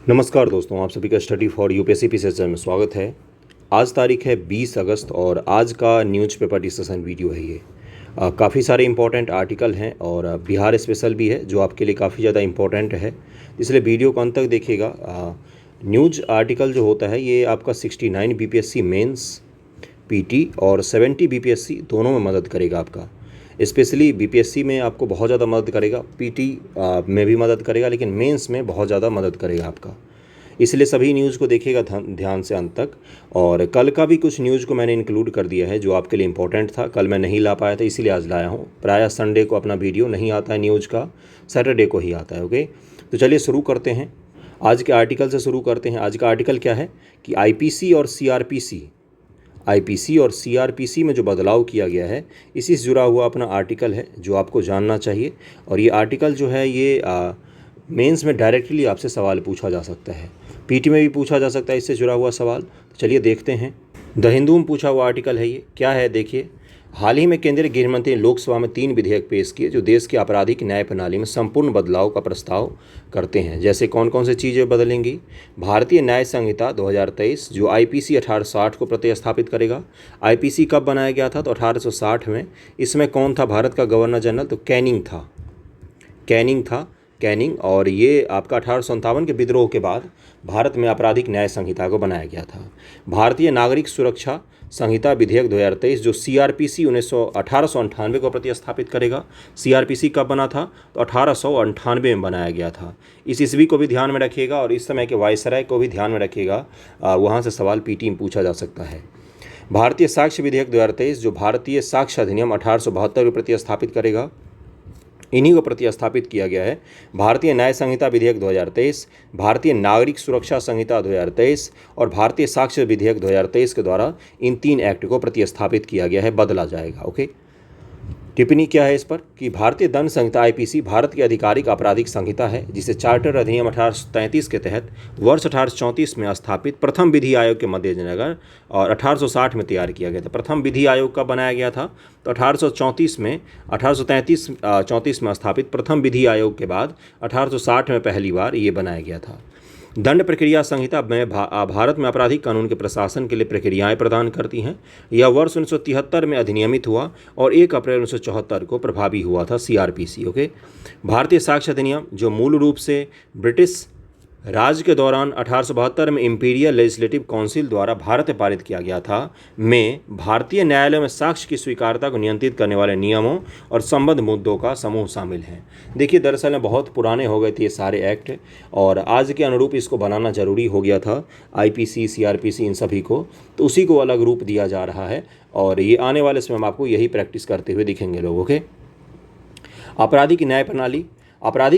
नमस्कार दोस्तों, आप सभी का study for UPSC P session में स्वागत है। आज तारीख है 20 अगस्त और आज का न्यूज़पेपर डिस्कशन वीडियो है ये। काफ़ी सारे इंपॉर्टेंट आर्टिकल हैं और बिहार स्पेशल भी है जो आपके लिए काफ़ी ज़्यादा इंपॉर्टेंट है, इसलिए वीडियो को अंत तक देखिएगा। न्यूज़ आर्टिकल जो होता है ये आपका 69 बीपीएससी मेंस, पीटी और 70 बीपीएससी दोनों में मदद करेगा आपका। स्पेशली बीपीएससी में आपको बहुत ज़्यादा मदद करेगा, पीटी में भी मदद करेगा, लेकिन मेंस में बहुत ज़्यादा मदद करेगा आपका। इसलिए सभी न्यूज़ को देखिएगा ध्यान से अंत तक। और कल का भी कुछ न्यूज़ को मैंने इंक्लूड कर दिया है जो आपके लिए इंपॉर्टेंट था। कल मैं नहीं ला पाया था इसीलिए आज लाया हूँ। प्रायः संडे को अपना वीडियो नहीं आता है न्यूज़ का, सैटरडे को ही आता है। ओके, तो चलिए शुरू करते हैं। आज के आर्टिकल से शुरू करते हैं। आज का आर्टिकल क्या है कि आईपीसी और सीआरपीसी में जो बदलाव किया गया है इसी से जुड़ा हुआ अपना आर्टिकल है जो आपको जानना चाहिए। और ये आर्टिकल जो है ये मेंस में डायरेक्टली आपसे सवाल पूछा जा सकता है, पीटी में भी पूछा जा सकता है इससे जुड़ा हुआ सवाल। तो चलिए देखते हैं। द हिंदू में पूछा हुआ आर्टिकल है ये। क्या है देखिए, हाल ही में केंद्रीय गृह मंत्री ने लोकसभा में 3 विधेयक पेश किए जो देश की आपराधिक न्याय प्रणाली में संपूर्ण बदलाव का प्रस्ताव करते हैं। जैसे कौन कौन सी चीज़ें बदलेंगी? भारतीय न्याय संहिता 2023 जो आईपीसी 1860 को प्रतिस्थापित करेगा। आईपीसी कब बनाया गया था? तो 1860 में। इसमें कौन था भारत का गवर्नर जनरल? तो कैनिंग। और ये आपका 1857 के विद्रोह के बाद भारत में आपराधिक न्याय संहिता को बनाया गया था। भारतीय नागरिक सुरक्षा संहिता विधेयक 2023 जो सीआरपीसी 1898 को प्रतिस्थापित करेगा। सीआरपीसी कब बना था? तो 1898 में बनाया गया था। इस ईस्वी को भी ध्यान में रखिएगा और इस समय के वायसराय को भी ध्यान में रखिएगा, वहाँ से सवाल पीटी में पूछा जा सकता है। भारतीय साक्ष्य विधेयक 2023 जो भारतीय साक्ष्य अधिनियम 1872 को प्रतिस्थापित करेगा। इन्हीं को प्रतिस्थापित किया गया है। भारतीय न्याय संहिता विधेयक 2023, भारतीय नागरिक सुरक्षा संहिता 2023 और भारतीय साक्ष्य विधेयक 2023 के द्वारा इन 3 एक्ट को प्रतिस्थापित किया गया है, बदला जाएगा। ओके, टिप्पणी क्या है इस पर कि भारतीय दंड संहिता आईपीसी भारत की आधिकारिक आपराधिक संहिता है जिसे चार्टर अधिनियम 1833 के तहत वर्ष 1834 में स्थापित प्रथम विधि आयोग के मद्देनजर और 1860 में तैयार किया गया था। प्रथम विधि आयोग कब बनाया गया था? तो 1834 में, 1834 में स्थापित प्रथम विधि आयोग के बाद 1860 में पहली बार ये बनाया गया था। दंड प्रक्रिया संहिता में भारत में आपराधिक कानून के प्रशासन के लिए प्रक्रियाएं प्रदान करती हैं। यह वर्ष 1973 में अधिनियमित हुआ और 1 अप्रैल 1974 को प्रभावी हुआ था सीआरपीसी। ओके, भारतीय साक्ष्य अधिनियम जो मूल रूप से ब्रिटिश राज के दौरान 1872 में इंपीरियल लेजिस्लेटिव काउंसिल द्वारा भारत में पारित किया गया था, में भारतीय न्यायालय में साक्ष्य की स्वीकार्यता को नियंत्रित करने वाले नियमों और संबद्ध मुद्दों का समूह शामिल है। देखिए, दरअसल में बहुत पुराने हो गए थे ये सारे एक्ट और आज के अनुरूप इसको बनाना जरूरी हो गया था, आईपीसी, सीआरपीसी इन सभी को, तो उसी को अलग रूप दिया जा रहा है और ये आने वाले समय में आपको यही प्रैक्टिस करते हुए दिखेंगे लोगों के। आपराधिक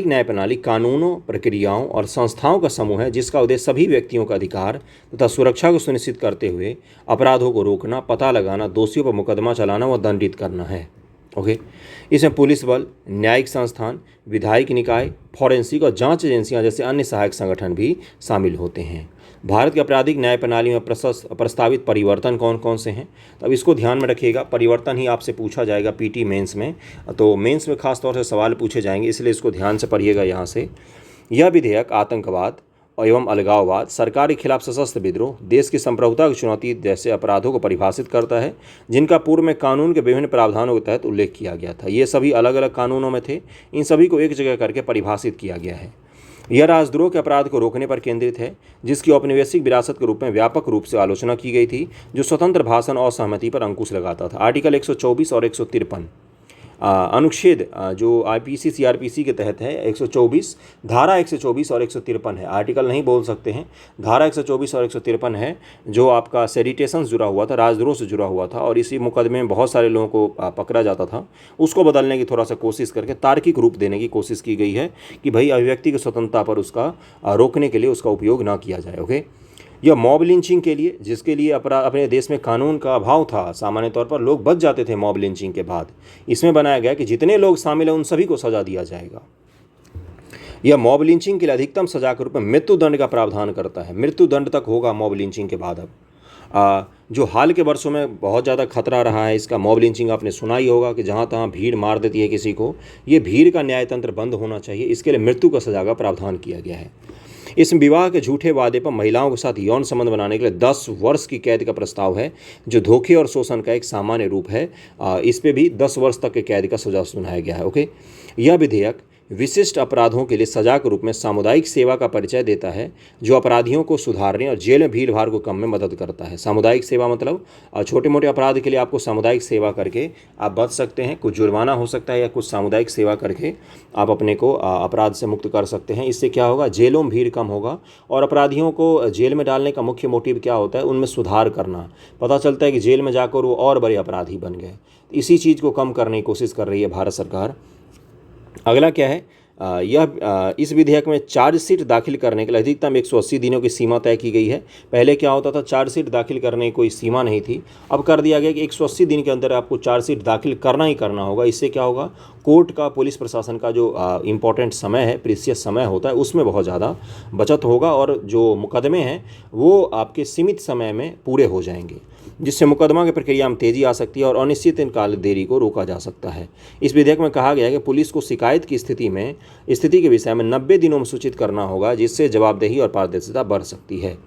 न्याय प्रणाली कानूनों, प्रक्रियाओं और संस्थाओं का समूह है जिसका उद्देश्य सभी व्यक्तियों का अधिकार तथा सुरक्षा को सुनिश्चित करते हुए अपराधों को रोकना, पता लगाना, दोषियों पर मुकदमा चलाना व दंडित करना है। ओके, इसमें पुलिस बल, न्यायिक संस्थान, विधायिक निकाय, फॉरेंसिक और जांच एजेंसियां जैसे अन्य सहायक संगठन भी शामिल होते हैं। भारत की आपराधिक न्याय प्रणाली में प्रस्तावित परिवर्तन कौन कौन से हैं? तो अब इसको ध्यान में रखिएगा, परिवर्तन ही आपसे पूछा जाएगा पीटी मेंस में, तो मेंस में खास तौर से सवाल पूछे जाएंगे, इसलिए इसको ध्यान से पढ़िएगा यहाँ से। यह विधेयक आतंकवाद एवं अलगाववाद, सरकार के खिलाफ सशस्त्र विद्रोह, देश की संप्रभुता की चुनौती जैसे अपराधों को परिभाषित करता है जिनका पूर्व में कानून के विभिन्न प्रावधानों के तहत उल्लेख किया गया था। ये सभी अलग अलग कानूनों में थे, इन सभी को एक जगह करके परिभाषित किया गया है। यह राजद्रोह के अपराध को रोकने पर केंद्रित है जिसकी औपनिवेशिक विरासत के रूप में व्यापक रूप से आलोचना की गई थी, जो स्वतंत्र भाषण और सहमति पर अंकुश लगाता था। आर्टिकल 124 और 153 अनुच्छेद जो आईपीसी सीआरपीसी के तहत है 124, धारा 124 और 153 है। आर्टिकल नहीं बोल सकते हैं, धारा 124 और 153 है जो आपका सेडिटेशन जुड़ा हुआ था, राजद्रोह से जुड़ा हुआ था और इसी मुकदमे में बहुत सारे लोगों को पकड़ा जाता था। उसको बदलने की थोड़ा सा कोशिश करके तार्किक रूप देने की कोशिश की गई है कि भाई अभिव्यक्ति की स्वतंत्रता पर उसका रोकने के लिए उसका उपयोग ना किया जाए। ओके, यह मॉब लिंचिंग के लिए, जिसके लिए अपने देश में कानून का अभाव था, सामान्य तौर पर लोग बच जाते थे मॉब लिंचिंग के बाद, इसमें बनाया गया कि जितने लोग शामिल हैं उन सभी को सजा दिया जाएगा। यह मॉब लिंचिंग के लिए अधिकतम सजा के रूप में मृत्यु दंड का प्रावधान करता है। मृत्यु दंड तक होगा मॉब लिंचिंग के बाद। अब जो हाल के वर्षों में बहुत ज़्यादा खतरा रहा है इसका, मॉब लिंचिंग आपने सुना ही होगा कि जहाँ तहाँ भीड़ मार देती है किसी को, ये भीड़ का न्यायतंत्र बंद होना चाहिए, इसके लिए मृत्यु का सजा का प्रावधान किया गया है। इस विवाह के झूठे वादे पर महिलाओं के साथ यौन संबंध बनाने के लिए 10 वर्ष की कैद का प्रस्ताव है, जो धोखे और शोषण का एक सामान्य रूप है। इस पे भी 10 वर्ष तक के कैद का सजा सुनाया गया है। ओके, यह विधेयक विशिष्ट अपराधों के लिए सजा के रूप में सामुदायिक सेवा का परिचय देता है, जो अपराधियों को सुधारने और जेल में भीड़ भाड़ को कम में मदद करता है। सामुदायिक सेवा मतलब छोटे मोटे अपराध के लिए आपको सामुदायिक सेवा करके आप बच सकते हैं, कुछ जुर्माना हो सकता है या कुछ सामुदायिक सेवा करके आप अपने को अपराध से मुक्त कर सकते हैं। इससे क्या होगा, जेलों में भीड़ कम होगा और अपराधियों को जेल में डालने का मुख्य मोटिव क्या होता है, उनमें सुधार करना। पता चलता है कि जेल में जाकर वो और बड़े अपराधी बन गए। इसी चीज़ को कम करने की कोशिश कर रही है भारत सरकार। अगला क्या है, इस विधेयक में चार्जशीट दाखिल करने के लिए अधिकतम 180 दिनों की सीमा तय की गई है। पहले क्या होता था, चार्जशीट दाखिल करने की कोई सीमा नहीं थी, अब कर दिया गया कि 180 दिन के अंदर आपको चार्जशीट दाखिल करना ही करना होगा। इससे क्या होगा, कोर्ट का, पुलिस प्रशासन का जो इम्पोर्टेंट समय है, प्रीसियस समय होता है, उसमें बहुत ज़्यादा बचत होगा और जो मुकदमे हैं वो आपके सीमित समय में पूरे हो जाएंगे, जिससे मुकदमा की प्रक्रिया में तेजी आ सकती है और अनिश्चित काल देरी को रोका जा सकता है। इस विधेयक में कहा गया है कि पुलिस को शिकायत की स्थिति के विषय में 90 दिनों में सूचित करना होगा, जिससे जवाबदेही और पारदर्शिता बढ़ सकती है।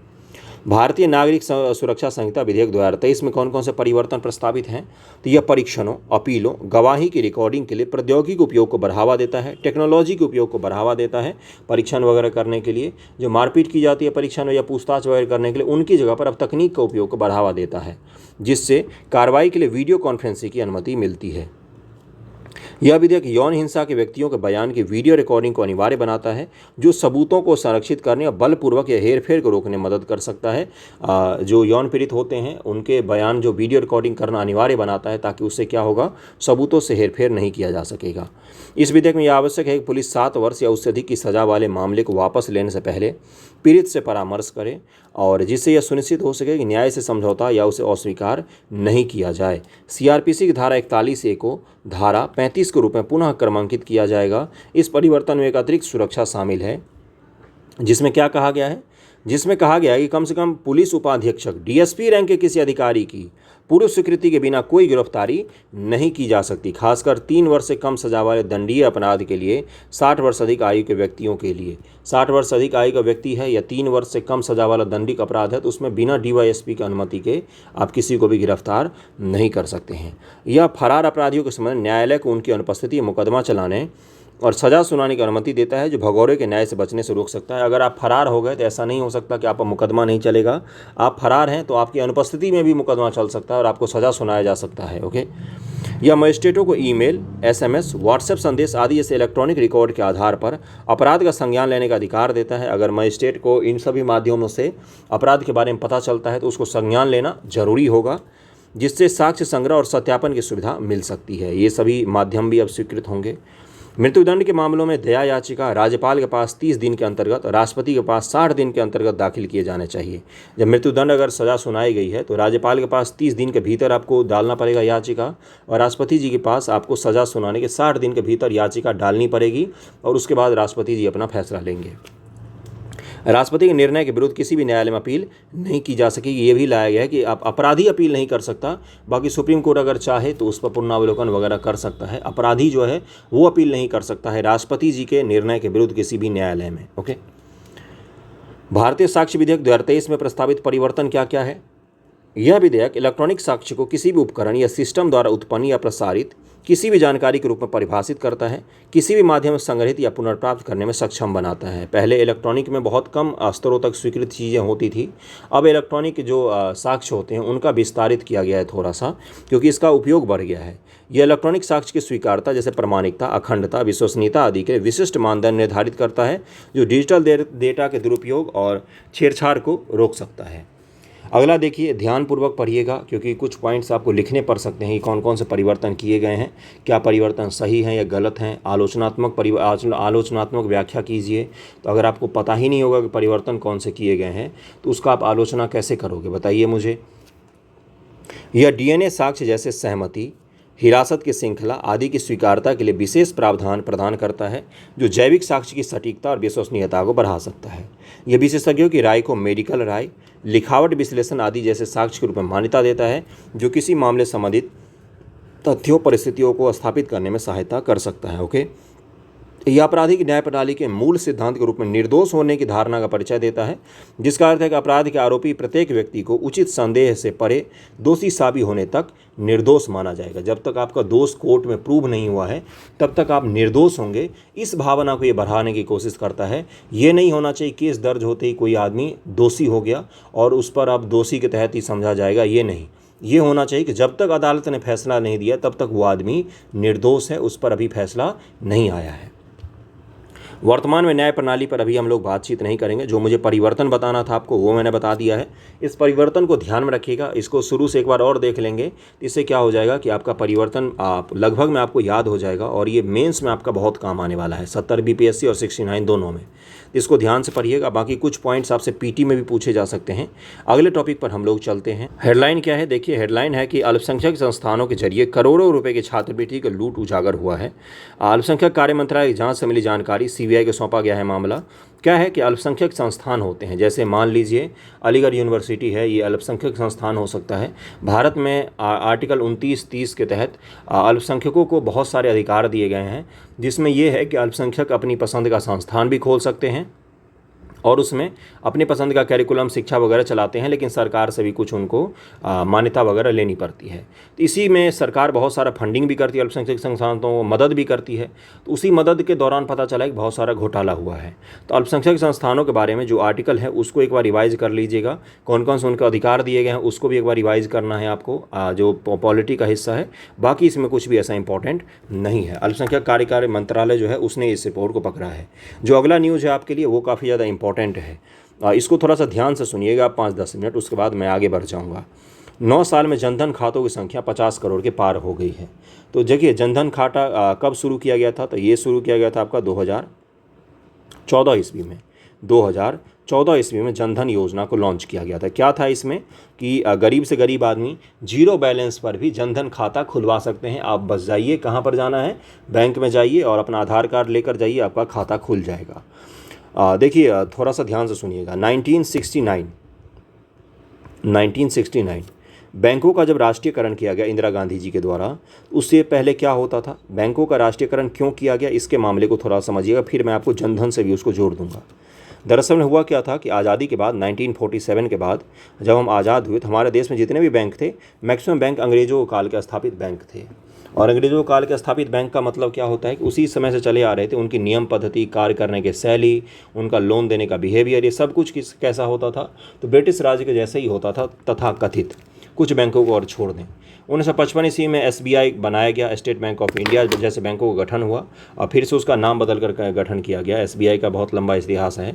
भारतीय नागरिक सुरक्षा संहिता विधेयक 2023 में कौन कौन से परिवर्तन प्रस्तावित हैं, तो यह परीक्षणों, अपीलों, गवाही की रिकॉर्डिंग के लिए प्रौद्योगिकी के उपयोग को बढ़ावा देता है, टेक्नोलॉजी के उपयोग को बढ़ावा देता है। परीक्षण वगैरह करने के लिए जो मारपीट की जाती है परीक्षण या पूछताछ वगैरह करने के लिए, उनकी जगह पर अब तकनीक का उपयोग को बढ़ावा देता है, जिससे कार्रवाई के लिए वीडियो कॉन्फ्रेंसिंग की अनुमति मिलती है। यह विधेयक यौन हिंसा के व्यक्तियों के बयान की वीडियो रिकॉर्डिंग को अनिवार्य बनाता है, जो सबूतों को संरक्षित करने और बलपूर्वक या हेरफेर को रोकने में मदद कर सकता है। जो यौन पीड़ित होते हैं उनके बयान जो वीडियो रिकॉर्डिंग करना अनिवार्य बनाता है, ताकि उससे क्या होगा, सबूतों से हेरफेर नहीं किया जा सकेगा। इस विधेयक में यह आवश्यक है कि पुलिस 7 वर्ष या उससे अधिक की सजा वाले मामले को वापस लेने से पहले पीड़ित से परामर्श करे, और जिससे यह सुनिश्चित हो सके कि न्याय से समझौता या उसे अस्वीकार नहीं किया जाए। सीआरपीसी की धारा 41A को धारा 35 के रूप में पुनः क्रमांकित किया जाएगा। इस परिवर्तन में एक अतिरिक्त सुरक्षा शामिल है, जिसमें क्या कहा गया है, जिसमें कहा गया है कि कम से कम पुलिस उपाधीक्षक, डीएसपी रैंक के किसी अधिकारी की पूर्व स्वीकृति के बिना कोई गिरफ्तारी नहीं की जा सकती, खासकर 3 वर्ष से कम सजा वाले दंडनीय अपराध के लिए, 60 वर्ष अधिक आयु के व्यक्तियों के लिए। 60 वर्ष अधिक आयु का व्यक्ति है या 3 वर्ष से कम सजा वाला दंडिक अपराध है, तो उसमें बिना डीवाईएसपी की अनुमति के आप किसी को भी गिरफ्तार नहीं कर सकते हैं। यह फरार अपराधियों के समय न्यायालय को उनकी अनुपस्थिति में मुकदमा चलाने और सजा सुनाने की अनुमति देता है, जो भगोड़े के न्याय से बचने से रोक सकता है। अगर आप फरार हो गए तो ऐसा नहीं हो सकता कि आपका मुकदमा नहीं चलेगा। आप फरार हैं तो आपकी अनुपस्थिति में भी मुकदमा चल सकता है और आपको सजा सुनाया जा सकता है। ओके, यह मजिस्ट्रेटों को ईमेल, एसएमएस, व्हाट्सएप संदेश आदि जैसे इलेक्ट्रॉनिक रिकॉर्ड के आधार पर अपराध का संज्ञान लेने का अधिकार देता है। अगर मजिस्ट्रेट को इन सभी माध्यमों से अपराध के बारे में पता चलता है तो उसको संज्ञान लेना जरूरी होगा, जिससे साक्ष्य संग्रह और सत्यापन की सुविधा मिल सकती है। ये सभी माध्यम भी अब स्वीकृत होंगे। मृत्युदंड के मामलों में दया याचिका राज्यपाल के पास 30 दिन के अंतर्गत, राष्ट्रपति के पास 60 दिन के अंतर्गत दाखिल किए जाने चाहिए। जब मृत्युदंड अगर सजा सुनाई गई है तो राज्यपाल के पास 30 दिन के भीतर आपको डालना पड़ेगा याचिका, और राष्ट्रपति जी के पास आपको सजा सुनाने के 60 दिन के भीतर याचिका डालनी पड़ेगी, और उसके बाद राष्ट्रपति जी अपना फैसला लेंगे। राष्ट्रपति के निर्णय के विरुद्ध किसी भी न्यायालय में अपील नहीं की जा सकेगी। ये भी लाया गया है कि आप अपराधी अपील नहीं कर सकता, बाकी सुप्रीम कोर्ट अगर चाहे तो उस पर पुनरावलोकन वगैरह कर सकता है। अपराधी जो है वो अपील नहीं कर सकता है राष्ट्रपति जी के निर्णय के विरुद्ध किसी भी न्यायालय में। ओके, भारतीय साक्ष्य विधेयक 2023 में प्रस्तावित परिवर्तन क्या क्या है। यह विधेयक इलेक्ट्रॉनिक साक्ष्य को किसी भी उपकरण या सिस्टम द्वारा उत्पन्न या प्रसारित किसी भी जानकारी के रूप में परिभाषित करता है, किसी भी माध्यम से संग्रहित या पुनर्प्राप्त करने में सक्षम बनाता है। पहले इलेक्ट्रॉनिक में बहुत कम स्तरों तक स्वीकृत चीज़ें होती थी, अब इलेक्ट्रॉनिक जो साक्ष्य होते हैं उनका विस्तारित किया गया है थोड़ा सा, क्योंकि इसका उपयोग बढ़ गया है। यह इलेक्ट्रॉनिक साक्ष्य की स्वीकार्यता जैसे प्रामाणिकता, अखंडता, विश्वसनीयता आदि के विशिष्ट मानदंड निर्धारित करता है, जो डिजिटल डेटा के दुरुपयोग और छेड़छाड़ को रोक सकता है। अगला देखिए, ध्यानपूर्वक पढ़िएगा, क्योंकि कुछ पॉइंट्स आपको लिखने पड़ सकते हैं कि कौन कौन से परिवर्तन किए गए हैं, क्या परिवर्तन सही हैं या गलत हैं। आलोचनात्मक व्याख्या कीजिए। तो अगर आपको पता ही नहीं होगा कि परिवर्तन कौन से किए गए हैं तो उसका आप आलोचना कैसे करोगे, बताइए मुझे। यह डीएनए साक्ष्य जैसे सहमति, हिरासत की श्रृंखला आदि की स्वीकार्यता के लिए विशेष प्रावधान प्रदान करता है, जो जैविक साक्ष्य की सटीकता और विश्वसनीयता को बढ़ा सकता है। यह विशेषज्ञों की राय को मेडिकल राय, लिखावट विश्लेषण आदि जैसे साक्ष्य के रूप में मान्यता देता है, जो किसी मामले संबंधित तथ्यों परिस्थितियों को स्थापित करने में सहायता कर सकता है। ओके, यह आपराधिक न्याय प्रणाली के मूल सिद्धांत के रूप में निर्दोष होने की धारणा का परिचय देता है, जिसका अर्थ है कि अपराध के आरोपी प्रत्येक व्यक्ति को उचित संदेह से परे दोषी साबित होने तक निर्दोष माना जाएगा। जब तक आपका दोष कोर्ट में प्रूव नहीं हुआ है तब तक आप निर्दोष होंगे। इस भावना को ये बढ़ाने की कोशिश करता है। ये नहीं होना चाहिए केस दर्ज होते ही कोई आदमी दोषी हो गया और उस पर अब दोषी के तहत ही समझा जाएगा, ये नहीं। ये होना चाहिए कि जब तक अदालत ने फैसला नहीं दिया तब तक वो आदमी निर्दोष है, उस पर अभी फैसला नहीं आया है। वर्तमान में न्याय प्रणाली पर अभी हम लोग बातचीत नहीं करेंगे। जो मुझे परिवर्तन बताना था आपको वो मैंने बता दिया है। इस परिवर्तन को ध्यान में रखिएगा, इसको शुरू से एक बार और देख लेंगे। इससे क्या हो जाएगा कि आपका परिवर्तन आप लगभग में आपको याद हो जाएगा और ये मेंस में आपका बहुत काम आने वाला है, 70 बीपीएससी और 69 दोनों में। इसको ध्यान से पढ़िएगा। बाकी कुछ पॉइंट्स आपसे पीटी में भी पूछे जा सकते हैं। अगले टॉपिक पर हम लोग चलते हैं। हेडलाइन क्या है देखिए, हेडलाइन है कि अल्पसंख्यक संस्थानों के जरिए करोड़ों रुपए के छात्रवृत्ति का लूट उजागर हुआ है। अल्पसंख्यक कार्य मंत्रालय की जांच से मिली जानकारी, सीबीआई को सौंपा गया है मामला। क्या है कि अल्पसंख्यक संस्थान होते हैं, जैसे मान लीजिए अलीगढ़ यूनिवर्सिटी है, ये अल्पसंख्यक संस्थान हो सकता है। भारत में आर्टिकल 29-30 के तहत अल्पसंख्यकों को बहुत सारे अधिकार दिए गए हैं, जिसमें यह है कि अल्पसंख्यक अपनी पसंद का संस्थान भी खोल सकते हैं और उसमें अपनी पसंद का कैरिकुलम शिक्षा वगैरह चलाते हैं, लेकिन सरकार से भी कुछ उनको मान्यता वगैरह लेनी पड़ती है। तो इसी में सरकार बहुत सारा फंडिंग भी करती है, अल्पसंख्यक संस्थानों को मदद भी करती है। तो उसी मदद के दौरान पता चला कि बहुत सारा घोटाला हुआ है। तो अल्पसंख्यक संस्थानों के बारे में जो आर्टिकल है उसको एक बार रिवाइज कर लीजिएगा। कौन कौन से उनके अधिकार दिए गए हैं उसको भी एक बार रिवाइज करना है आपको, जो पॉलिटी का हिस्सा है। बाकी इसमें कुछ भी ऐसा इंपॉर्टेंट नहीं है। अल्पसंख्यक कार्य मंत्रालय जो है उसने इस रिपोर्ट को पकड़ा है। जो अगला न्यूज़ है आपके लिए वो काफ़ी ज़्यादा इंपॉर्टेंट है, इसको थोड़ा सा ध्यान से सुनिएगा 5-10 मिनट, उसके बाद मैं आगे बढ़ जाऊंगा। 9 साल में जनधन खातों की संख्या 50 करोड़ के पार हो गई है। तो देखिए जनधन खाता कब शुरू किया गया था, तो ये शुरू किया गया था आपका 2014 ईस्वी में। 2014 ईस्वी में जनधन योजना को लॉन्च किया गया था। क्या था इसमें कि गरीब से गरीब आदमी जीरो बैलेंस पर भी जनधन खाता खुलवा सकते हैं। आप बस जाइए, कहाँ पर जाना है, बैंक में जाइए और अपना आधार कार्ड लेकर जाइए, आपका खाता खुल जाएगा। देखिए थोड़ा सा ध्यान से सुनिएगा। 1969 बैंकों का जब राष्ट्रीयकरण किया गया इंदिरा गांधी जी के द्वारा, उससे पहले क्या होता था, बैंकों का राष्ट्रीयकरण क्यों किया गया, इसके मामले को थोड़ा समझिएगा, फिर मैं आपको जनधन से भी उसको जोड़ दूंगा। दरअसल में हुआ क्या था कि आज़ादी के बाद 1947 के बाद जब हम आज़ाद हुए तो हमारे देश में जितने भी बैंक थे, मैक्सिमम बैंक अंग्रेज़ों काल के स्थापित बैंक थे। और अंग्रेज़ों काल के स्थापित बैंक का मतलब क्या होता है कि उसी समय से चले आ रहे थे। उनकी नियम पद्धति, कार्य करने की शैली, उनका लोन देने का बिहेवियर, ये सब कुछ कैसा होता था, तो ब्रिटिश राज के जैसे ही होता था तथा कथित। कुछ बैंकों को और छोड़ दें। 1955 ईस्वी में SBI बनाया गया, स्टेट बैंक ऑफ इंडिया जैसे बैंकों का गठन हुआ और फिर से उसका नाम बदल कर गठन किया गया। SBI का बहुत लंबा इतिहास है।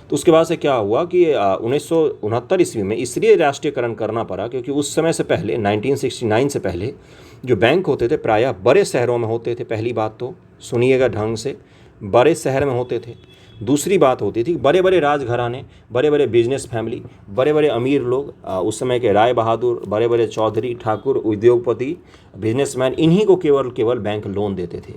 तो उसके बाद से क्या हुआ कि 1969 ईस्वी में इसलिए राष्ट्रीयकरण करना पड़ा क्योंकि उस समय से पहले 1969 से पहले जो बैंक होते थे प्रायः बड़े शहरों में होते थे। पहली बात तो सुनिएगा ढंग से, बड़े शहर में होते थे। दूसरी बात होती थी बड़े बड़े राजघराने, बड़े बड़े बिजनेस फैमिली, बड़े बड़े अमीर लोग, उस समय के राय बहादुर, बड़े बड़े चौधरी, ठाकुर, उद्योगपति, बिजनेसमैन, इन्हीं को केवल बैंक लोन देते थे।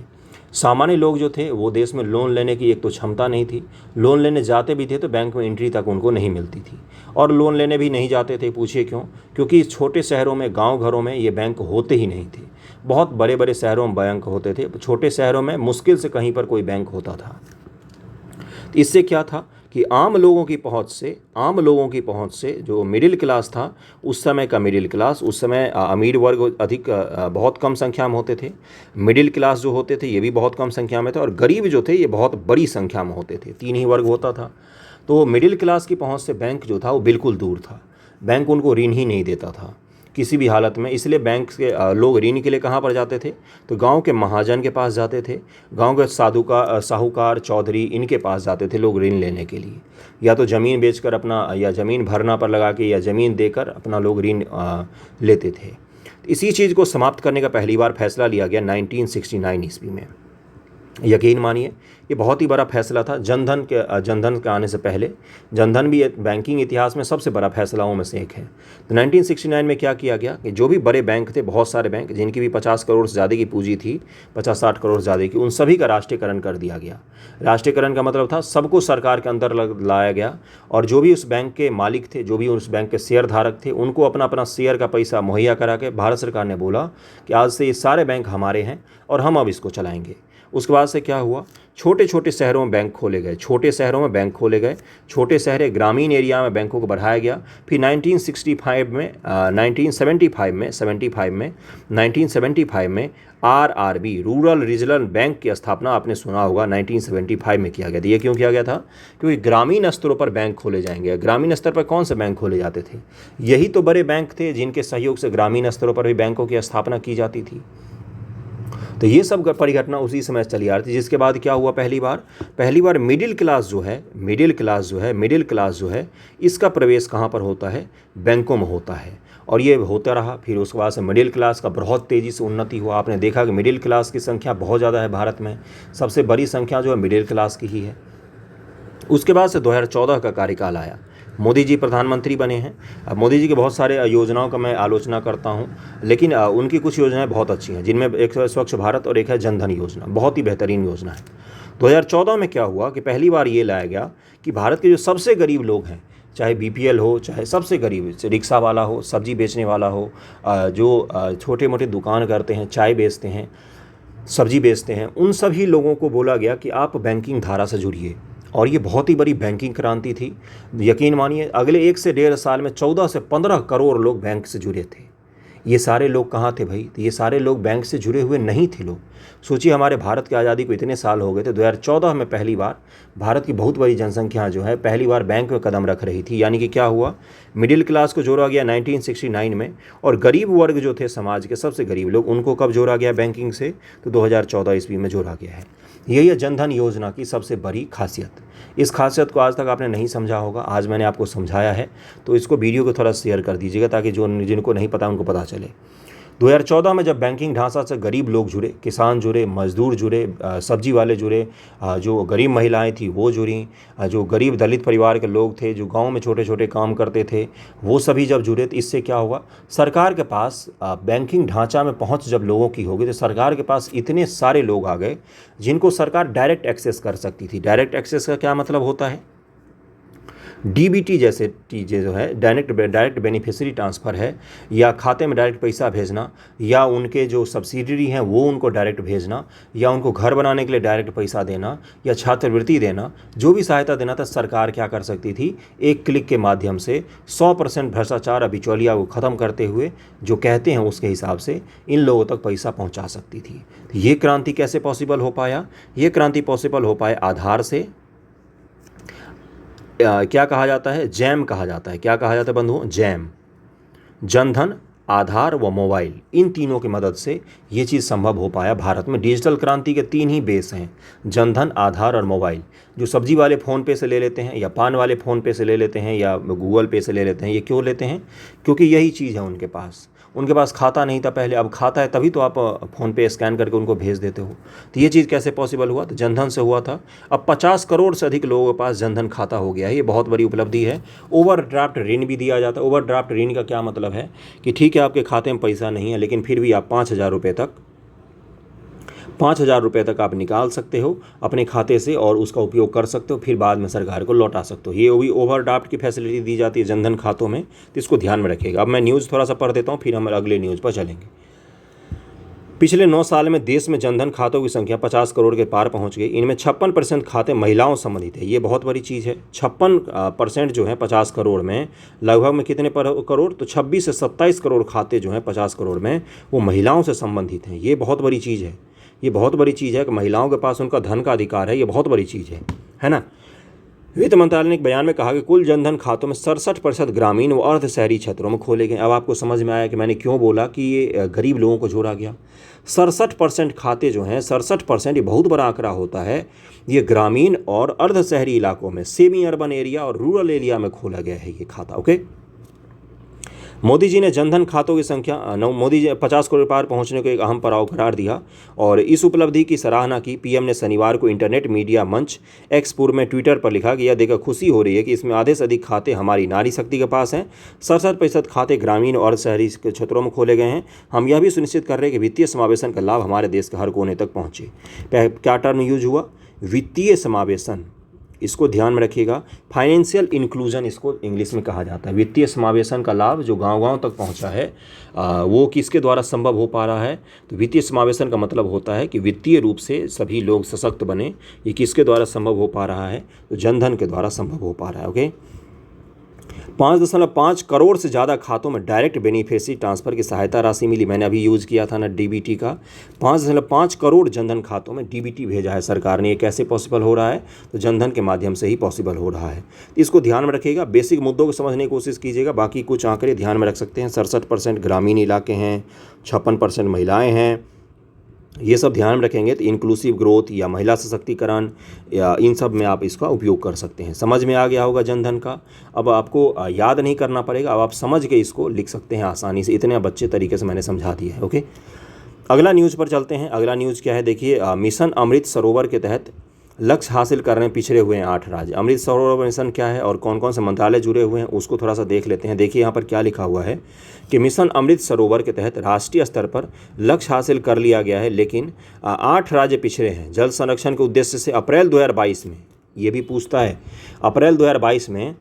सामान्य लोग जो थे वो देश में लोन लेने की एक तो क्षमता नहीं थी, लोन लेने जाते भी थे तो बैंक में एंट्री तक उनको नहीं मिलती थी, और लोन लेने भी नहीं जाते थे। पूछिए क्यों? क्योंकि छोटे शहरों में, गांव घरों में ये बैंक होते ही नहीं थे। बहुत बड़े बड़े शहरों में बैंक होते थे, छोटे शहरों में मुश्किल से कहीं पर कोई बैंक होता था। इससे क्या था कि आम लोगों की पहुंच से जो मिडिल क्लास था, उस समय का मिडिल क्लास, उस समय अमीर वर्ग अधिक बहुत कम संख्या में होते थे, मिडिल क्लास जो होते थे ये भी बहुत कम संख्या में थे, और गरीब जो थे ये बहुत बड़ी संख्या में होते थे। 3 ही वर्ग होता था। तो मिडिल क्लास की पहुंच से बैंक जो था वो बिल्कुल दूर था। बैंक उनको ऋण ही नहीं देता था किसी भी हालत में। इसलिए बैंक के लोग ऋण के लिए कहाँ पर जाते थे, तो गांव के महाजन के पास जाते थे, गांव के साहूकार, चौधरी, इनके पास जाते थे लोग ऋण लेने के लिए। या तो ज़मीन बेचकर अपना, या ज़मीन भरना पर लगा के, या ज़मीन देकर अपना लोग ऋण लेते थे। इसी चीज़ को समाप्त करने का पहली बार फैसला लिया गया 1969 ईस्वी में। यकीन मानिए ये बहुत ही बड़ा फैसला था। जनधन के आने से पहले जनधन भी बैंकिंग इतिहास में सबसे बड़ा फैसलाओं में से एक है। तो 1969 में क्या किया गया कि जो भी बड़े बैंक थे, बहुत सारे बैंक जिनकी भी 50 करोड़ से ज़्यादा की पूंजी थी, 50-60 करोड़ से ज़्यादा की, उन सभी का राष्ट्रीयकरण कर दिया गया। राष्ट्रीयकरण का मतलब था सबको सरकार के अंदर लाया गया, और जो भी उस बैंक के मालिक थे, जो भी उस बैंक के शेयर धारक थे, उनको अपना अपना शेयर का पैसा मुहैया करा के भारत सरकार ने बोला कि आज से ये सारे बैंक हमारे हैं और हम अब इसको चलाएंगे। उसके बाद से क्या हुआ, छोटे छोटे शहरों में बैंक खोले गए, छोटे शहरों में बैंक खोले गए, छोटे शहर ग्रामीण एरिया में बैंकों को बढ़ाया गया। फिर 1975 में आरआरबी रूरल रीजनल बैंक की स्थापना आपने सुना होगा 1975 में किया गया था। ये क्यों किया गया था? क्योंकि ग्रामीण स्तरों पर बैंक खोले जाएंगे। ग्रामीण स्तर पर कौन से बैंक खोले जाते थे? यही तो बड़े बैंक थे जिनके सहयोग से ग्रामीण स्तरों पर भी बैंकों की स्थापना की जाती थी। तो ये सब परिघटना उसी समय चली आ रही थी। जिसके बाद क्या हुआ, पहली बार मिडिल क्लास जो है इसका प्रवेश कहाँ पर होता है? बैंकों में होता है। और ये होता रहा। फिर उसके बाद से मिडिल क्लास का बहुत तेज़ी से उन्नति हुआ। आपने देखा कि मिडिल क्लास की संख्या बहुत ज़्यादा है भारत में, सबसे बड़ी संख्या जो है मिडिल क्लास की ही है। उसके बाद से 2014 का कार्यकाल आया, मोदी जी प्रधानमंत्री बने हैं। अब मोदी जी के बहुत सारे योजनाओं का मैं आलोचना करता हूं, लेकिन उनकी कुछ योजनाएं बहुत अच्छी हैं, जिनमें एक है स्वच्छ भारत और एक है जनधन योजना, बहुत ही बेहतरीन योजना है। 2014 में क्या हुआ कि पहली बार ये लाया गया कि भारत के जो सबसे गरीब लोग हैं, चाहे बीपीएल हो, चाहे सबसे गरीब रिक्शा वाला हो, सब्जी बेचने वाला हो, जो छोटे मोटे दुकान करते हैं, चाय बेचते हैं, सब्जी बेचते हैं, उन सभी लोगों को बोला गया कि आप बैंकिंग धारा से जुड़िए। और ये बहुत ही बड़ी बैंकिंग क्रांति थी। यकीन मानिए अगले 1 से 1.5 साल में 14 से 15 करोड़ लोग बैंक से जुड़े थे। ये सारे लोग कहाँ थे भाई? तो ये सारे लोग बैंक से जुड़े हुए नहीं थे लोग। सोचिए हमारे भारत की आज़ादी को इतने साल हो गए थे, 2014 में पहली बार भारत की बहुत बड़ी जनसंख्या जो है पहली बार बैंक में कदम रख रही थी। यानी कि क्या हुआ, मिडिल क्लास को जोड़ा गया 1969 में, और गरीब वर्ग जो थे समाज के सबसे गरीब लोग, उनको कब जोड़ा गया बैंकिंग से? तो 2014 ईस्वी में जोड़ा गया है। यही है जनधन योजना की सबसे बड़ी खासियत। इस खासियत को आज तक आपने नहीं समझा होगा, आज मैंने आपको समझाया है, तो इसको वीडियो को थोड़ा शेयर कर दीजिएगा ताकि जिनको नहीं पता उनको पता चले। 2014 में जब बैंकिंग ढांचा से गरीब लोग जुड़े, किसान जुड़े, मजदूर जुड़े, सब्जी वाले जुड़े, जो गरीब महिलाएं थी वो जुड़ी, जो गरीब दलित परिवार के लोग थे, जो गांव में छोटे छोटे काम करते थे, वो सभी जब जुड़े, तो इससे क्या हुआ, सरकार के पास बैंकिंग ढांचा में पहुंच जब लोगों की होगी, तो सरकार के पास इतने सारे लोग आ गए जिनको सरकार डायरेक्ट एक्सेस कर सकती थी। डायरेक्ट एक्सेस का क्या मतलब होता है? डीबीटी जैसे चीज़ें जो है, डायरेक्ट बेनिफिशियरी ट्रांसफ़र है, या खाते में डायरेक्ट पैसा भेजना, या उनके जो सब्सिडरी हैं वो उनको डायरेक्ट भेजना, या उनको घर बनाने के लिए डायरेक्ट पैसा देना, या छात्रवृत्ति देना, जो भी सहायता देना था सरकार क्या कर सकती थी, एक क्लिक के माध्यम से 100% भ्रष्टाचार और बिचौलिया को ख़त्म करते हुए जो कहते हैं उसके हिसाब से इन लोगों तक पैसा पहुँचा सकती थी। तो ये क्रांति कैसे पॉसिबल हो पाया? ये क्रांति पॉसिबल हो पाए आधार से। क्या कहा जाता है? जैम कहा जाता है। क्या कहा जाता है बंधुओं? जैम। जनधन, आधार व मोबाइल, इन तीनों की मदद से ये चीज़ संभव हो पाया। भारत में डिजिटल क्रांति के 3 ही बेस हैं, जनधन, आधार और मोबाइल। जो सब्जी वाले फ़ोन पे से ले लेते हैं, या पान वाले फ़ोन पे से ले लेते हैं, या गूगल पे से ले लेते हैं, ये क्यों लेते हैं? क्योंकि यही चीज़ है उनके पास। उनके पास खाता नहीं था पहले, अब खाता है, तभी तो आप फ़ोन पे स्कैन करके उनको भेज देते हो। तो ये चीज़ कैसे पॉसिबल हुआ? तो जनधन से हुआ था। अब 50 करोड़ से अधिक लोगों के पास जनधन खाता हो गया है, ये बहुत बड़ी उपलब्धि है। ओवरड्राफ्ट ऋण भी दिया जाता है। ओवरड्राफ्ट ऋण का क्या मतलब है कि ठीक है आपके खाते में पैसा नहीं है, लेकिन फिर भी आप 5,000 रुपये तक आप निकाल सकते हो अपने खाते से, और उसका उपयोग कर सकते हो, फिर बाद में सरकार को लौटा सकते हो। ये भी ओवरड्राफ्ट की फैसिलिटी दी जाती है जनधन खातों में, तो इसको ध्यान में रखिएगा। अब मैं न्यूज़ थोड़ा सा पढ़ देता हूँ, फिर हम अगले न्यूज़ पर चलेंगे। पिछले 9 साल में देश में जनधन खातों की संख्या 50 करोड़ के पार पहुंच गई। इनमें 56% खाते महिलाओं संबंधित है। ये बहुत बड़ी चीज़ है। 56% जो है 50 करोड़ में, लगभग में कितने करोड़? तो 26 से 27 करोड़ खाते जो हैं 50 करोड़ में, वो महिलाओं से संबंधित हैं। ये बहुत बड़ी चीज़ है। ये बहुत बड़ी चीज़ है कि महिलाओं के पास उनका धन का अधिकार है। ये बहुत बड़ी चीज़ है ना। वित्त मंत्रालय ने एक बयान में कहा कि कुल जनधन खातों में 67% ग्रामीण व अर्ध शहरी क्षेत्रों में खोले गए। अब आपको समझ में आया कि मैंने क्यों बोला कि ये गरीब लोगों को जोड़ा गया। 67% खाते जो हैं, 67% ये बहुत बड़ा आंकड़ा होता है। ये ग्रामीण और अर्ध शहरी इलाकों में, सेमी अर्बन एरिया और रूरल एरिया में खोला गया है ये खाता। ओके, मोदी जी ने जनधन खातों की संख्या मोदी जी 50 करोड़ पार पहुंचने को एक अहम पड़ाव करार दिया और इस उपलब्धि की सराहना की। पीएम ने शनिवार को इंटरनेट मीडिया मंच एक्स पूर्व में ट्विटर पर लिखा कि यह देखकर खुशी हो रही है कि इसमें आधे से अधिक खाते हमारी नारी शक्ति के पास हैं। 67% खाते ग्रामीण और शहरी क्षेत्रों में खोले गए हैं। हम यह भी सुनिश्चित कर रहे हैं कि वित्तीय समावेशन का लाभ हमारे देश के हर कोने तक पहुँचे। क्या टर्म यूज हुआ? वित्तीय समावेशन। इसको ध्यान में रखिएगा। फाइनेंशियल इंक्लूजन इसको इंग्लिश में कहा जाता है। वित्तीय समावेशन का लाभ जो गांव-गांव तक पहुंचा है वो किसके द्वारा संभव हो पा रहा है? तो वित्तीय समावेशन का मतलब होता है कि वित्तीय रूप से सभी लोग सशक्त बने। ये किसके द्वारा संभव हो पा रहा है? तो जनधन के द्वारा संभव हो पा रहा है। ओके, 5.5 करोड़ से ज़्यादा खातों में डायरेक्ट बेनिफिशियरी ट्रांसफ़र की सहायता राशि मिली। मैंने अभी यूज़ किया था ना डीबीटी का। 5.5 करोड़ जनधन खातों में डीबीटी भेजा है सरकार ने। ये कैसे पॉसिबल हो रहा है? तो जनधन के माध्यम से ही पॉसिबल हो रहा है। इसको ध्यान में रखिएगा। बेसिक मुद्दों को समझने की कोशिश कीजिएगा। बाकी कुछ आंकड़े ध्यान में रख सकते हैं। 67% ग्रामीण इलाके हैं, 56% महिलाएँ हैं। ये सब ध्यान में रखेंगे तो इंक्लूसिव ग्रोथ या महिला सशक्तिकरण या इन सब में आप इसका उपयोग कर सकते हैं। समझ में आ गया होगा जनधन का। अब आपको याद नहीं करना पड़ेगा, अब आप समझ के इसको लिख सकते हैं आसानी से। इतने अच्छे तरीके से मैंने समझा दिया है। ओके, अगला न्यूज़ पर चलते हैं। अगला न्यूज़ क्या है देखिए, मिशन अमृत सरोवर के तहत लक्ष्य हासिल करने में पिछड़े हुए हैं 8 राज्य। अमृत सरोवर मिशन क्या है और कौन कौन से मंत्रालय जुड़े हुए हैं उसको थोड़ा सा देख लेते हैं। देखिए यहाँ पर क्या लिखा हुआ है कि मिशन अमृत सरोवर के तहत राष्ट्रीय स्तर पर लक्ष्य हासिल कर लिया गया है, लेकिन 8 राज्य पिछड़े हैं। जल संरक्षण के उद्देश्य से अप्रैल 2022 में, ये भी पूछता है, अप्रैल 2022 में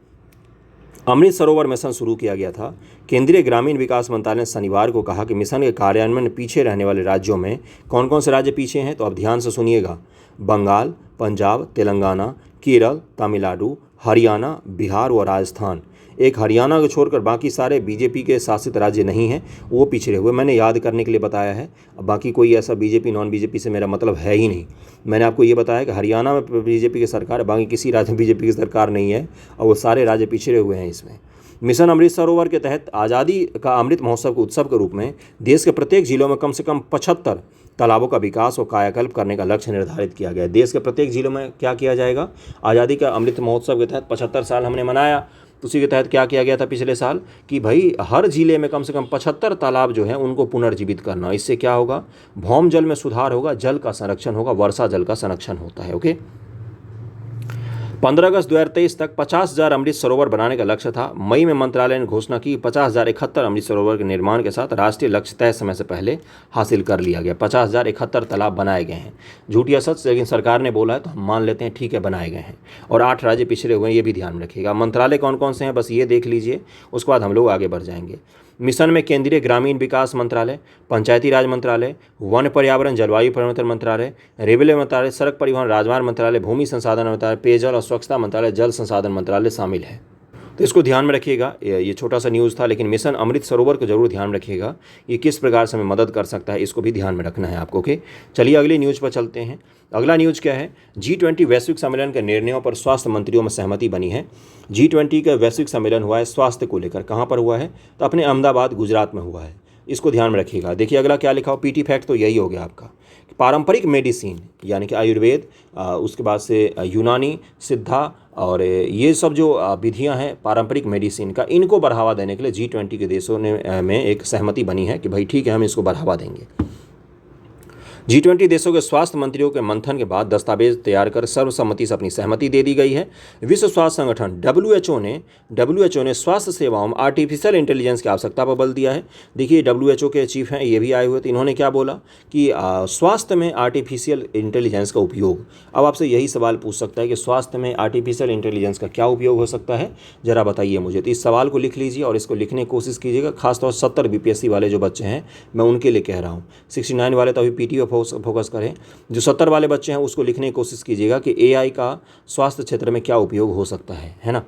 अमृत सरोवर मिशन शुरू किया गया था। केंद्रीय ग्रामीण विकास मंत्रालय ने शनिवार को कहा कि मिशन के कार्यान्वयन में पीछे रहने वाले राज्यों में कौन कौन से राज्य पीछे हैं, तो अब ध्यान से सुनिएगा। बंगाल, पंजाब, तेलंगाना, केरल, तमिलनाडु, हरियाणा, बिहार और राजस्थान। एक हरियाणा को छोड़कर बाकी सारे बीजेपी के शासित राज्य नहीं हैं, वो पिछड़े हुए। मैंने याद करने के लिए बताया है। अब बाकी कोई ऐसा बीजेपी नॉन बीजेपी से मेरा मतलब है ही नहीं। मैंने आपको ये बताया कि हरियाणा में बीजेपी की सरकार है, बाकी किसी राज्य में बीजेपी की सरकार नहीं है और वो सारे राज्य पिछड़े हुए हैं इसमें। मिशन अमृत सरोवर के तहत आज़ादी का अमृत महोत्सव के उत्सव के रूप में देश के प्रत्येक जिलों में कम से कम 75 तालाबों का विकास और कायाकल्प करने का लक्ष्य निर्धारित किया गया है। देश के प्रत्येक जिलों में क्या किया जाएगा? आज़ादी का अमृत महोत्सव के तहत 75 साल हमने मनाया, तो उसी के तहत क्या किया गया था पिछले साल कि भाई हर जिले में कम से कम 75 तालाब जो हैं उनको पुनर्जीवित करना। इससे क्या होगा? भौम जल में सुधार होगा, जल का संरक्षण होगा, वर्षा जल का संरक्षण होता है। ओके, 15 अगस्त 2023 तक 50,000 अमृत सरोवर बनाने का लक्ष्य था। मई में मंत्रालय ने घोषणा की 50,071 अमृत सरोवर के निर्माण के साथ राष्ट्रीय लक्ष्य तय समय से पहले हासिल कर लिया गया। 50,071 तालाब बनाए गए हैं। झूठ या सच, लेकिन सरकार ने बोला है तो हम मान लेते हैं, ठीक है, बनाए गए हैं। और 8 राज्य पिछड़े हुए हैं, ये भी ध्यान में रखिएगा। मंत्रालय कौन कौन से हैं बस ये देख लीजिए, उसके बाद हम लोग आगे बढ़ जाएंगे। मिशन में केंद्रीय ग्रामीण विकास मंत्रालय, पंचायती राज मंत्रालय, वन पर्यावरण जलवायु परिवर्तन मंत्रालय, रेलवे मंत्रालय, सड़क परिवहन राजमार्ग मंत्रालय, भूमि संसाधन मंत्रालय, पेयजल और स्वच्छता मंत्रालय, जल संसाधन मंत्रालय शामिल है। तो इसको ध्यान में रखिएगा। ये छोटा सा न्यूज़ था, लेकिन मिशन अमृत सरोवर को जरूर ध्यान रखिएगा। ये किस प्रकार से हमें मदद कर सकता है इसको भी ध्यान में रखना है आपको। ओके, चलिए अगली न्यूज़ पर चलते हैं। अगला न्यूज़ क्या है? G20 वैश्विक सम्मेलन के निर्णयों पर स्वास्थ्य मंत्रियों में सहमति बनी है। G20 का वैश्विक सम्मेलन हुआ है स्वास्थ्य को लेकर। कहाँ पर हुआ है? तो अपने अहमदाबाद गुजरात में हुआ है। इसको ध्यान में रखिएगा। देखिए अगला क्या लिखा हो, पीटी फैक्ट तो यही हो गया आपका। पारंपरिक मेडिसिन यानी कि आयुर्वेद, उसके बाद से यूनानी, सिद्धा और ये सब जो विधियां हैं पारंपरिक मेडिसिन का, इनको बढ़ावा देने के लिए G20 के देशों ने में एक सहमति बनी है कि भाई ठीक है, हम इसको बढ़ावा देंगे। G20 देशों के स्वास्थ्य मंत्रियों के मंथन के बाद दस्तावेज तैयार कर सर्वसम्मति से अपनी सहमति दे दी गई है। विश्व स्वास्थ्य संगठन WHO ने स्वास्थ्य सेवाओं में आर्टिफिशियल इंटेलिजेंस की आवश्यकता पर बल दिया है। देखिए WHO के चीफ हैं, ये भी आए हुए थे। इन्होंने क्या बोला कि स्वास्थ्य में आर्टिफिशियल इंटेलिजेंस का उपयोग। अब आपसे यही सवाल पूछ सकता है कि स्वास्थ्य में आर्टिफिशियल इंटेलिजेंस का क्या उपयोग हो सकता है, ज़रा बताइए मुझे। तो इस सवाल को लिख लीजिए और इसको लिखने की कोशिश कीजिएगा। खासतौर 70 BPSC वाले जो बच्चे हैं मैं उनके लिए कह रहा हूँ। 69 वाले तो अभी PTO फोकस करें। जो 70 वाले बच्चे हैं उसको लिखने की कोशिश कीजिएगा कि AI का स्वास्थ्य क्षेत्र में क्या उपयोग हो सकता है ना।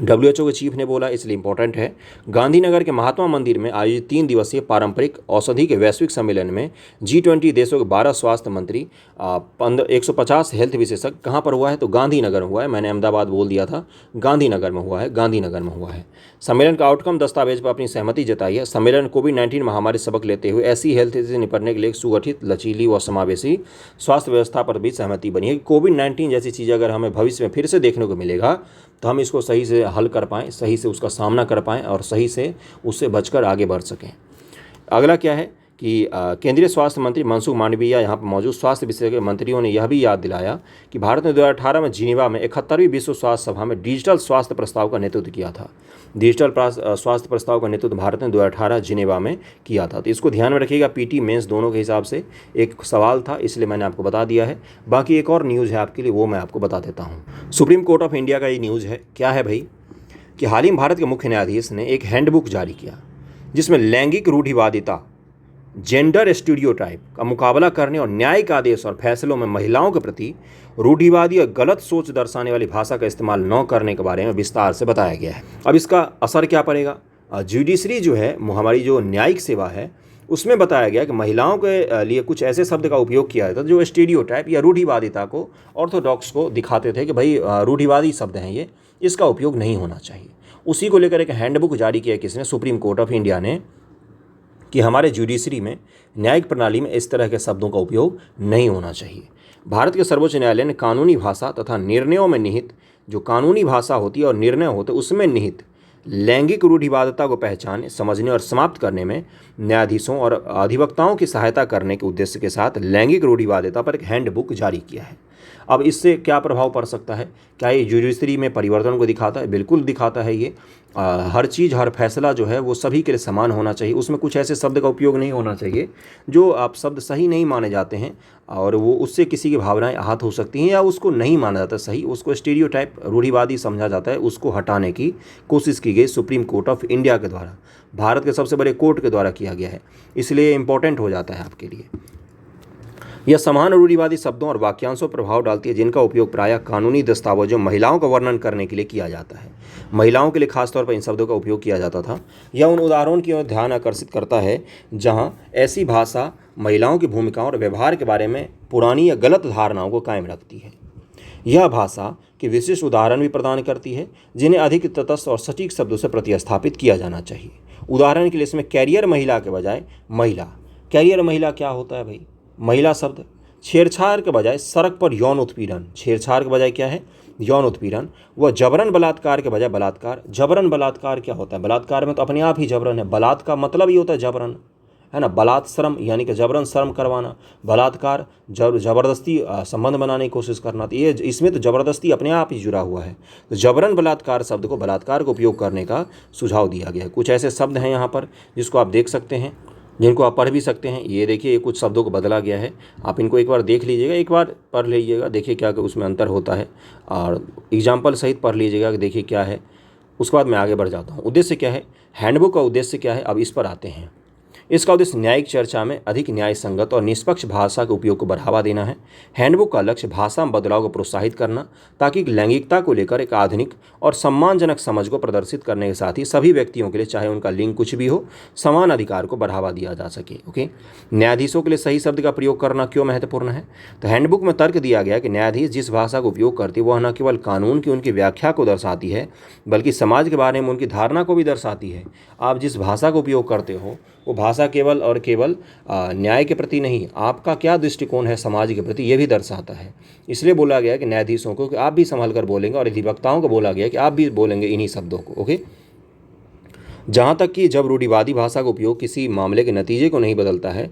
WHO के चीफ ने बोला, इसलिए इंपॉर्टेंट है। गांधीनगर के महात्मा मंदिर में आयोजित 3 दिवसीय पारंपरिक औषधि के वैश्विक सम्मेलन में G20 देशों के 12 स्वास्थ्य मंत्री, 150 हेल्थ विशेषज्ञ, कहाँ पर हुआ है? तो गांधीनगर में हुआ है। मैंने अहमदाबाद बोल दिया था, गांधीनगर में हुआ है, गांधीनगर में हुआ है। सम्मेलन का आउटकम दस्तावेज पर अपनी सहमति जताई है। सम्मेलन कोविड-19 महामारी सबक लेते हुए ऐसी हेल्थ से निपटने के लिए एक सुगठित, लचीली व समावेशी स्वास्थ्य व्यवस्था पर भी सहमति बनी है। कोविड-19 जैसी चीज़ अगर हमें भविष्य में फिर से देखने को मिलेगा तो हम इसको सही से हल कर पाएँ, सही से उसका सामना कर पाएँ और सही से उससे बचकर आगे बढ़ सकें। अगला क्या है कि केंद्रीय स्वास्थ्य मंत्री मनसुख मांडविया यहाँ पर मौजूद स्वास्थ्य विशेषज्ञ मंत्रियों ने यह भी याद दिलाया कि भारत ने 2018 में जिनेवा में 71वीं विश्व स्वास्थ्य सभा में डिजिटल स्वास्थ्य प्रस्ताव का नेतृत्व किया था। डिजिटल स्वास्थ्य प्रस्ताव का नेतृत्व भारत ने 2018 जिनेवा में किया था। तो इसको ध्यान में रखिएगा, पीटी मेंस दोनों के हिसाब से एक सवाल था, इसलिए मैंने आपको बता दिया है। बाकी एक और न्यूज़ है आपके लिए, वो मैं आपको बता देता हूँ। सुप्रीम कोर्ट ऑफ इंडिया का ये न्यूज़ है। क्या है भाई कि हाल ही में भारत के मुख्य न्यायाधीश ने एक हैंडबुक जारी किया जिसमें लैंगिक रूढ़िवादिता, जेंडर स्टीरियोटाइप का मुकाबला करने और न्यायिक आदेश और फैसलों में महिलाओं के प्रति रूढ़िवादी और गलत सोच दर्शाने वाली भाषा का इस्तेमाल न करने के बारे में विस्तार से बताया गया है। अब इसका असर क्या पड़ेगा? जुडिशरी जो है, हमारी जो न्यायिक सेवा है, उसमें बताया गया कि महिलाओं के लिए कुछ ऐसे शब्द का उपयोग किया जाता है जो स्टीरियोटाइप या रूढ़िवादिता को, ऑर्थोडॉक्स को दिखाते थे कि भाई रूढ़िवादी शब्द हैं ये, इसका उपयोग नहीं होना चाहिए। उसी को लेकर एक हैंडबुक जारी किया किसने? सुप्रीम कोर्ट ऑफ इंडिया ने, कि हमारे जुडिशरी में, न्यायिक प्रणाली में इस तरह के शब्दों का उपयोग नहीं होना चाहिए। भारत के सर्वोच्च न्यायालय ने कानूनी भाषा तथा निर्णयों में निहित, जो कानूनी भाषा होती है और निर्णय होते हैं उसमें निहित लैंगिक रूढ़िवादिता को पहचानने, समझने और समाप्त करने में न्यायाधीशों और अधिवक्ताओं की सहायता करने के उद्देश्य के साथ लैंगिक रूढ़िवादिता पर एक हैंडबुक जारी किया है। अब इससे क्या प्रभाव पड़ सकता है? क्या ये जुडिशरी में परिवर्तन को दिखाता है? बिल्कुल दिखाता है। ये हर चीज़, हर फैसला जो है वो सभी के लिए समान होना चाहिए। उसमें कुछ ऐसे शब्द का उपयोग नहीं होना चाहिए जो आप शब्द सही नहीं माने जाते हैं और वो उससे किसी की भावनाएं आहत हो सकती हैं या उसको नहीं माना जाता सही, उसको स्टीरियोटाइप, रूढ़िवादी समझा जाता है, उसको हटाने की कोशिश की गई सुप्रीम कोर्ट ऑफ इंडिया के द्वारा, भारत के सबसे बड़े कोर्ट के द्वारा किया गया है। इसलिए इम्पोर्टेंट हो जाता है आपके लिए। यह समान रूढ़िवादी शब्दों और वाक्यांशों पर प्रभाव डालती है जिनका उपयोग प्रायः कानूनी दस्तावेजों महिलाओं का वर्णन करने के लिए किया जाता है। महिलाओं के लिए खासतौर पर इन शब्दों का उपयोग किया जाता था। यह उन उदाहरणों की ओर ध्यान आकर्षित करता है जहां ऐसी भाषा महिलाओं की भूमिकाओं और व्यवहार के बारे में पुरानी या गलत धारणाओं को कायम रखती है। यह भाषा के विशिष्ट उदाहरण भी प्रदान करती है जिन्हें अधिक तटस्थ और सटीक शब्दों से प्रतिस्थापित किया जाना चाहिए। उदाहरण के लिए इसमें कैरियर महिला के बजाय महिला, कैरियर महिला क्या होता है भाई? महिला शब्द। छेड़छाड़ के बजाय सड़क पर यौन उत्पीड़न, छेड़छाड़ के बजाय क्या है? यौन उत्पीड़न। वह जबरन बलात्कार के बजाय बलात्कार। जबरन बलात्कार क्या होता है? बलात्कार में तो अपने आप ही जबरन है। बलात् का मतलब ही होता है जबरन, है ना। बलात् श्रम यानी कि जबरन श्रम करवाना। बलात्कार जबरदस्ती संबंध बनाने की कोशिश करना, तो ये इसमें तो जबरदस्ती अपने आप ही जुड़ा हुआ है। तो जबरन बलात्कार शब्द को, बलात्कार को उपयोग करने का सुझाव दिया गया है। कुछ ऐसे शब्द हैं यहाँ पर जिसको आप देख सकते हैं, जिनको आप पढ़ भी सकते हैं। ये देखिए, ये कुछ शब्दों को बदला गया है। आप इनको एक बार देख लीजिएगा, एक बार पढ़ लीजिएगा, देखिए क्या उसमें अंतर होता है और एग्जाम्पल सहित पढ़ लीजिएगा कि देखिए क्या है। उसके बाद मैं आगे बढ़ जाता हूँ। उद्देश्य क्या है? हैंडबुक का उद्देश्य क्या है? अब इस पर आते हैं। इसका उद्देश्य न्यायिक चर्चा में अधिक न्याय संगत और निष्पक्ष भाषा के उपयोग को बढ़ावा देना है। हैंडबुक का लक्ष्य भाषा में बदलाव को प्रोत्साहित करना, ताकि लैंगिकता को लेकर एक आधुनिक और सम्मानजनक समझ को प्रदर्शित करने के साथ ही सभी व्यक्तियों के लिए, चाहे उनका लिंग कुछ भी हो, समान अधिकार को बढ़ावा दिया जा सके। ओके, न्यायाधीशों के लिए सही शब्द का प्रयोग करना क्यों महत्वपूर्ण है? तो हैंडबुक में तर्क दिया गया कि न्यायाधीश जिस भाषा का उपयोग करते हैं वह न केवल कानून की उनकी व्याख्या को दर्शाती है, बल्कि समाज के बारे में उनकी धारणा को भी दर्शाती है। आप जिस भाषा का उपयोग करते हो वो भाषा केवल और केवल न्याय के प्रति नहीं, आपका क्या दृष्टिकोण है समाज के प्रति, ये भी दर्शाता है। इसलिए बोला गया कि न्यायाधीशों को कि आप भी संभल कर बोलेंगे, और अधिवक्ताओं को बोला गया कि आप भी बोलेंगे इन्हीं शब्दों को। ओके, जहाँ तक कि जब रूढ़िवादी भाषा का उपयोग किसी मामले के नतीजे को नहीं बदलता है,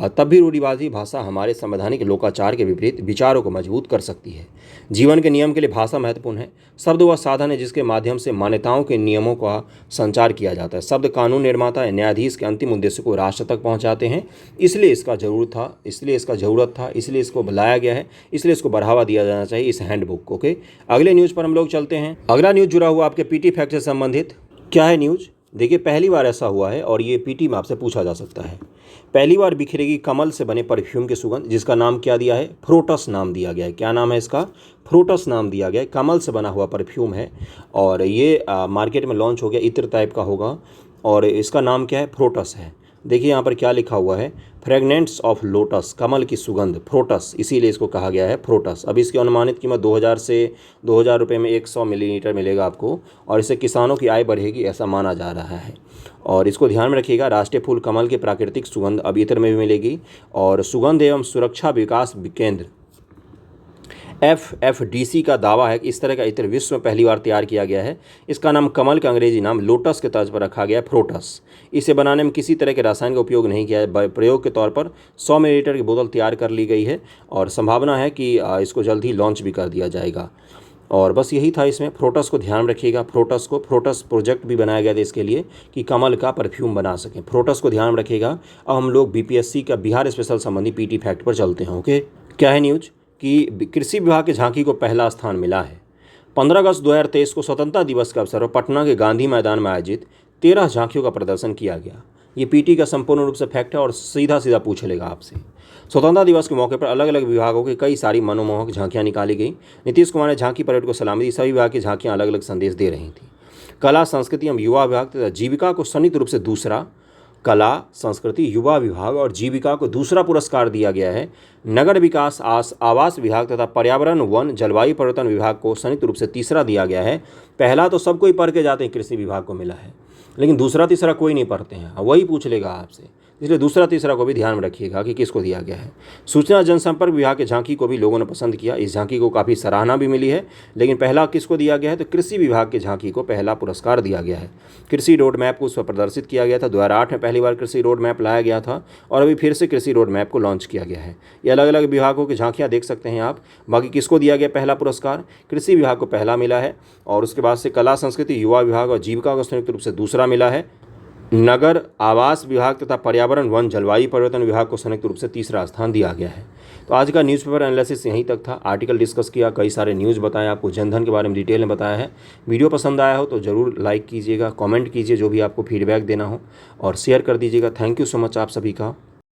तब भी रूढ़िवादी भाषा हमारे संवैधानिक लोकाचार के विपरीत विचारों को मजबूत कर सकती है। जीवन के नियम के लिए भाषा महत्वपूर्ण है। शब्द वह साधन है जिसके माध्यम से मान्यताओं के नियमों का संचार किया जाता है। शब्द कानून निर्माता या न्यायाधीश के अंतिम उद्देश्य को राष्ट्र तक पहुँचाते हैं। इसलिए इसका ज़रूरत था, इसलिए इसको बुलाया गया है, इसलिए इसको बढ़ावा दिया जाना चाहिए, इस हैंडबुक को। ओके, अगले न्यूज़ पर हम लोग चलते हैं। अगला न्यूज़ जुड़ा हुआ आपके पीटी फैक्ट से संबंधित। क्या है न्यूज़? देखिए, पहली बार ऐसा हुआ है और ये पीटी में आपसे पूछा जा सकता है। पहली बार बिखरेगी कमल से बने परफ्यूम की सुगंध, जिसका नाम क्या दिया है? फ्रोटस नाम दिया गया है। क्या नाम है इसका? फ्रोटस नाम दिया गया है। कमल से बना हुआ परफ्यूम है और ये मार्केट में लॉन्च हो गया, इत्र टाइप का होगा और इसका नाम क्या है? फ्रोटस है। देखिए यहाँ पर क्या लिखा हुआ है? फ्रेगनेंट्स ऑफ लोटस, कमल की सुगंध, फ्रोटस, इसीलिए इसको कहा गया है फ्रोटस। अब इसकी अनुमानित कीमत 2000 से 2000 रुपये में 100 मिलीलीटर मिलेगा आपको, और इससे किसानों की आय बढ़ेगी ऐसा माना जा रहा है। और इसको ध्यान में रखिएगा, राष्ट्रीय फूल कमल की प्राकृतिक सुगंध अब इत्र में भी मिलेगी। और सुगंध एवं सुरक्षा विकास केंद्र FFDC का दावा है कि इस तरह का इत्र विश्व में पहली बार तैयार किया गया है। इसका नाम कमल का अंग्रेजी नाम लोटस के तर्ज पर रखा गया है, फ्रोटस। इसे बनाने में किसी तरह के रसायन का उपयोग नहीं किया है। प्रयोग के तौर पर 100 मिलीलीटर की बोतल तैयार कर ली गई है और संभावना है कि इसको जल्द ही लॉन्च भी कर दिया जाएगा। और बस यही था इसमें। फ्रोटस को ध्यान रखिएगा, फ्रोटस प्रोजेक्ट भी बनाया गया था इसके लिए कि कमल का परफ्यूम बना सकें। फ्रोटस को ध्यान रखिएगा। अब हम लोग BPSC का बिहार स्पेशल संबंधी PT फैक्ट पर चलते हैं। ओके, क्या है न्यूज कि कृषि विभाग की झांकी को पहला स्थान मिला है। 15 अगस्त 2023 को स्वतंत्रता दिवस के अवसर पर पटना के गांधी मैदान में आयोजित 13 झांकियों का प्रदर्शन किया गया। ये PT का संपूर्ण रूप से फैक्ट है और सीधा सीधा पूछ लेगा आपसे। स्वतंत्रता दिवस के मौके पर अलग अलग विभागों की कई सारी मनोमोहक झांकियां निकाली गई। नीतीश कुमार ने झांकी परेड को सलामी दी। सभी विभाग की झांकियां अलग अलग संदेश दे रही थी। कला, संस्कृति एवं युवा विभाग तथा जीविका को संयुक्त रूप से दूसरा, कला, संस्कृति, युवा विभाग और जीविका को दूसरा पुरस्कार दिया गया है। नगर विकास, आवास विभाग तथा पर्यावरण, वन, जलवायु परिवर्तन विभाग को संयुक्त रूप से तीसरा दिया गया है। पहला तो सब कोई पढ़ के जाते हैं, कृषि विभाग को मिला है, लेकिन दूसरा तीसरा कोई नहीं पढ़ते हैं। वही पूछ लेगा आपसे, इसलिए दूसरा तीसरा को भी ध्यान में रखिएगा कि किसको दिया गया है। सूचना जनसंपर्क विभाग की झांकी को भी लोगों ने पसंद किया। इस झांकी को काफ़ी सराहना भी मिली है। लेकिन पहला किसको दिया गया है तो कृषि विभाग की झांकी को पहला पुरस्कार दिया गया है। कृषि रोड मैप को उस पर प्रदर्शित किया गया था। 2008 में पहली बार कृषि रोड मैप लाया गया था और अभी फिर से कृषि रोड मैप को लॉन्च किया गया है। ये अलग अलग विभागों की झांकियाँ देख सकते हैं आप। बाकी किसको दिया गया पहला पुरस्कार, कृषि विभाग को पहला मिला है और उसके बाद से कला, संस्कृति, युवा विभाग और जीविका को संयुक्त रूप से दूसरा मिला है। नगर, आवास विभाग तथा पर्यावरण, वन, जलवायु परिवर्तन विभाग को संयुक्त रूप से तीसरा स्थान दिया गया है। तो आज का न्यूज़पेपर एनालिसिस यहीं तक था। आर्टिकल डिस्कस किया, कई सारे न्यूज़ बताए, आपको जनधन के बारे में डिटेल में बताया है। वीडियो पसंद आया हो तो ज़रूर लाइक कीजिएगा, कमेंट कीजिए जो भी आपको फीडबैक देना हो और शेयर कर दीजिएगा। थैंक यू सो मच आप सभी का।